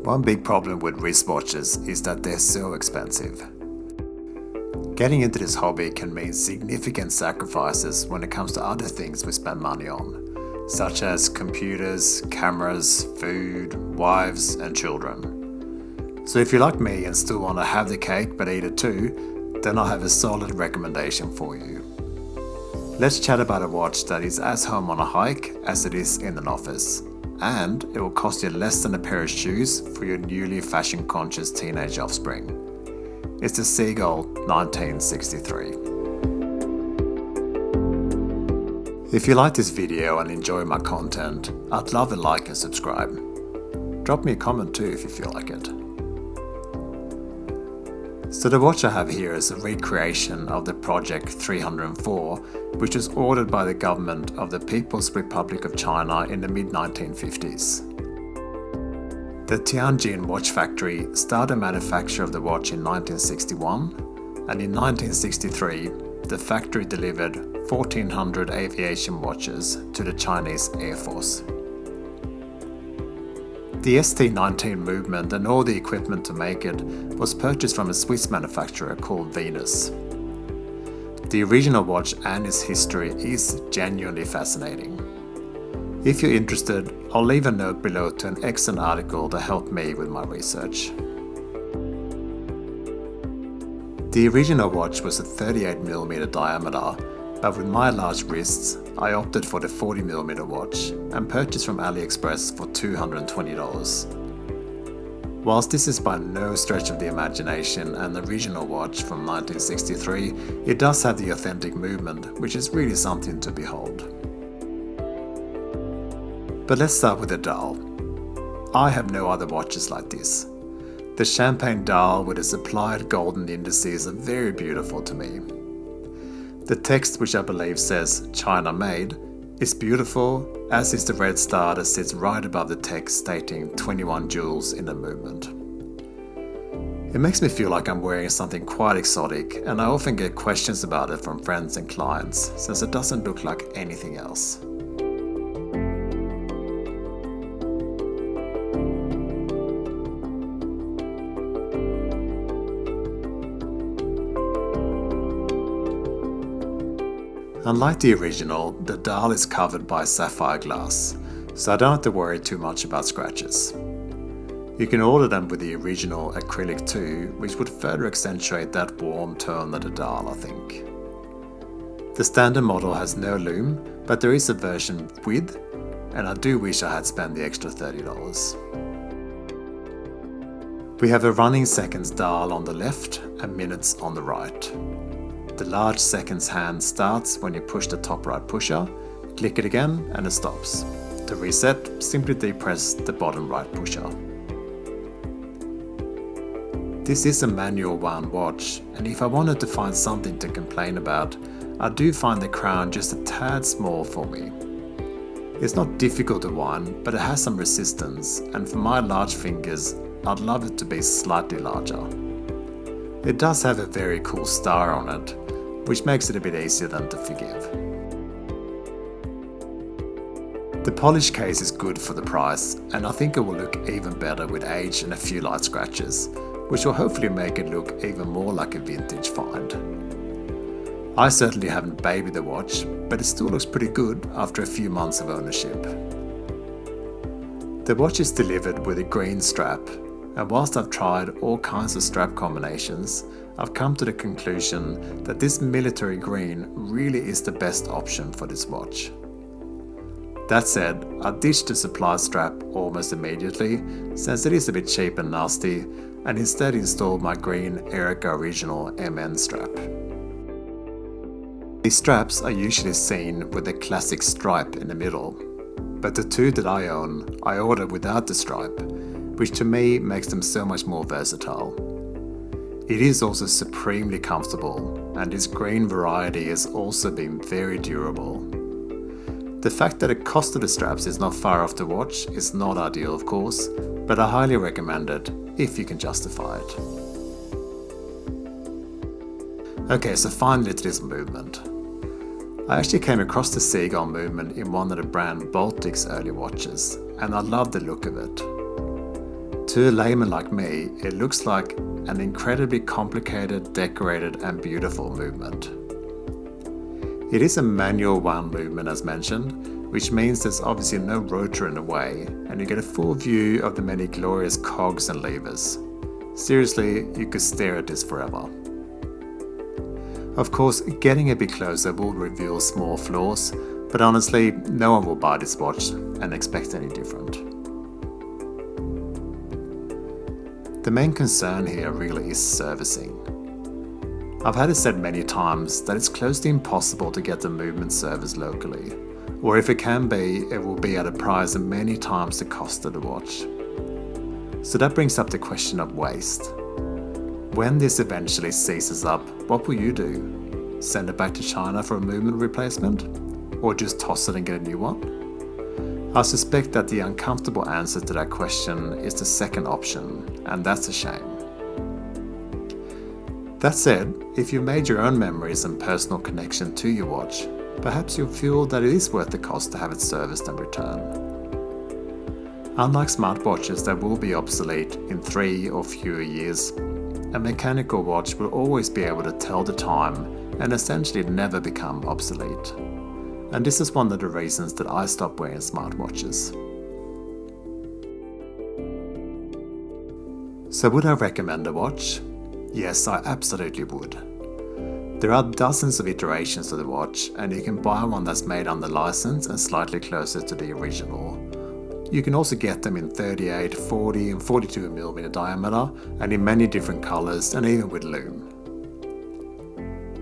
One big problem with wristwatches is that they're so expensive. Getting into this hobby can mean significant sacrifices when it comes to other things we spend money on, such as computers, cameras, food, wives, and children. So if you're like me and still want to have the cake but eat it too, then I have a solid recommendation for you. Let's chat about a watch that is as home on a hike as it is in an office, and it will cost you less than a pair of shoes for your newly fashion-conscious teenage offspring. It's the Seagull 1963. If you like this video and enjoy my content, I'd love a like and subscribe. Drop me a comment too if you feel like it. So the watch I have here is a recreation of the Project 304, which was ordered by the government of the People's Republic of China in the mid-1950s. The Tianjin watch factory started manufacture of the watch in 1961, and in 1963 the factory delivered 1,400 aviation watches to the Chinese Air Force. The ST19 movement and all the equipment to make it was purchased from a Swiss manufacturer called Venus. The original watch and its history is genuinely fascinating. If you're interested, I'll leave a note below to an excellent article that helped me with my research. The original watch was a 38mm diameter, but with my large wrists, I opted for the 40mm watch and purchased from AliExpress for $220. Whilst this is by no stretch of the imagination an original watch from 1963, it does have the authentic movement, which is really something to behold. But let's start with the dial. I have no other watches like this. The champagne dial with its applied golden indices are very beautiful to me. The text, which I believe says China made, is beautiful, as is the red star that sits right above the text stating 21 jewels in the movement. It makes me feel like I'm wearing something quite exotic, and I often get questions about it from friends and clients, since it doesn't look like anything else. Unlike the original, the dial is covered by sapphire glass, so I don't have to worry too much about scratches. You can order them with the original acrylic too, which would further accentuate that warm tone of the dial, I think. The standard model has no lume, but there is a version with, and I do wish I had spent the extra $30. We have a running seconds dial on the left and minutes on the right. The large seconds hand starts when you push the top right pusher, click it again and it stops. To reset, simply depress the bottom right pusher. This is a manual wound watch, and if I wanted to find something to complain about, I do find the crown just a tad small for me. It's not difficult to wind, but it has some resistance, and for my large fingers, I'd love it to be slightly larger. It does have a very cool star on it, which makes it a bit easier than to forgive. The polish case is good for the price, and I think it will look even better with age and a few light scratches, which will hopefully make it look even more like a vintage find. I certainly haven't babied the watch, but it still looks pretty good after a few months of ownership. The watch is delivered with a green strap, and whilst I've tried all kinds of strap combinations, I've come to the conclusion that this military green really is the best option for this watch. That said, I ditched the supply strap almost immediately, since it is a bit cheap and nasty, and instead installed my green Erica Original MN strap. These straps are usually seen with the classic stripe in the middle, but the two that I own, I ordered without the stripe, which to me makes them so much more versatile. It is also supremely comfortable, and this green variety has also been very durable. The fact that the cost of the straps is not far off the watch is not ideal, of course, but I highly recommend it if you can justify it. Okay, so finally to this movement. I actually came across the Seagull movement in one of the brand Baltic's early watches, and I love the look of it. To a layman like me, it looks like an incredibly complicated, decorated and beautiful movement. It is a manual wound movement as mentioned, which means there's obviously no rotor in the way, and you get a full view of the many glorious cogs and levers. Seriously, you could stare at this forever. Of course, getting a bit closer will reveal small flaws, but honestly, no one will buy this watch and expect any different. The main concern here really is servicing. I've had it said many times that it's close to impossible to get the movement serviced locally, or if it can be, it will be at a price of many times the cost of the watch. So that brings up the question of waste. When this eventually ceases up, what will you do? Send it back to China for a movement replacement? Or just toss it and get a new one? I suspect that the uncomfortable answer to that question is the second option, and that's a shame. That said, if you've made your own memories and personal connection to your watch, perhaps you'll feel that it is worth the cost to have it serviced and returned. Unlike smartwatches that will be obsolete in 3 or fewer years, a mechanical watch will always be able to tell the time and essentially never become obsolete. And this is one of the reasons that I stopped wearing smartwatches. So would I recommend a watch? Yes, I absolutely would. There are dozens of iterations of the watch, and you can buy one that's made under license and slightly closer to the original. You can also get them in 38, 40 and 42mm diameter, and in many different colours and even with lume.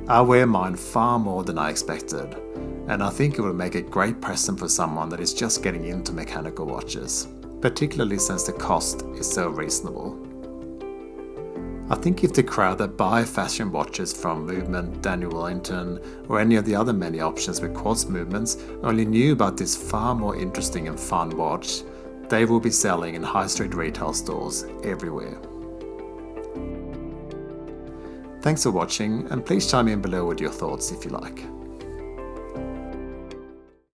I wear mine far more than I expected, and I think it will make a great present for someone that is just getting into mechanical watches, particularly since the cost is so reasonable. I think if the crowd that buy fashion watches from Movement, Daniel Wellington, or any of the other many options with quartz movements only knew about this far more interesting and fun watch, they will be selling in high street retail stores everywhere. Thanks for watching, and please chime in below with your thoughts if you like.